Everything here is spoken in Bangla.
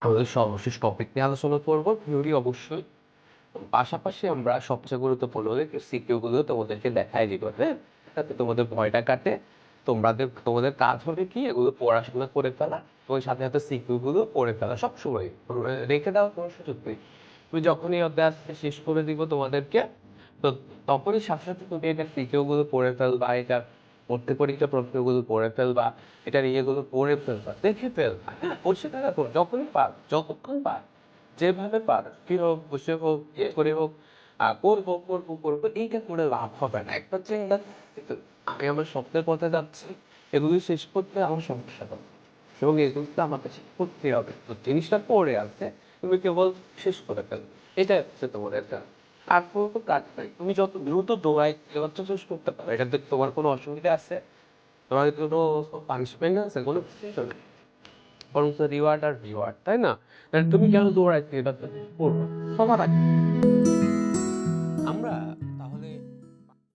আমাদের সর্বশেষ টপিক নিয়ে আলোচনা করবো থিওরি অবশ্যই। পাশাপাশি আমরা সবচেয়ে গুরুত্বপূর্ণ সিকিউ গুলো তোমাদেরকে দেখাই দিব, হ্যাঁ? যাতে তোমাদের ভয়টা কাটে। তোমাদের কাজ হবে কি এগুলো পড়াশোনা করে ফেলা, ওই সাথে সাথে সিকিউ গুলো পড়ে ফেলা সবসময় রেখে দেওয়ার কোনো সুযোগ নেই। তুমি যখনই অধ্যায় আজকে শেষ করে দিব তোমাদেরকে, তো তখনই সাথে সাথে তুমি এটা সিকিউ গুলো পড়ে ফেলবা, এটা পড়তে পরীক্ষা প্রশ্নগুলো পড়ে ফেলবা, এটার ইয়েগুলো পড়ে ফেলবা, দেখে ফেলবা, হ্যাঁ? বসে থাকা করো যখনই পার, যতক্ষণ পার, যেভাবে পার, কি হোক, বসে হোক, ইয়ে করে হোক, করবো করবো করবো, এইটা করে লাভ হবে না। একটা চিন্তা, আমি আমার স্বপ্নের পথে যাচ্ছি, এগুলি শেষ করতে আমার সমস্যা হবে এবং এগুলো তো আমাকে শেষ করতে হবে। তো জিনিসটা পড়ে আছে, তুমি কেবল শেষ করে ফেলো, এটা হচ্ছে তোমার একটা। আর কোনো কাজ নাই, তুমি যত দ্রুত দৌড়াই এবার শেষ করতে পারো, এটাতে তোমার কোনো অসুবিধা আছে? তোমার কোনো পানিশমেন্ট আছে? কোনো কিছু নেই, বরং রিওয়ার্ড আর রিওয়ার্ড, তাই না? তাহলে তুমি কেন দৌড়াইতে এটা করবো সবার আগে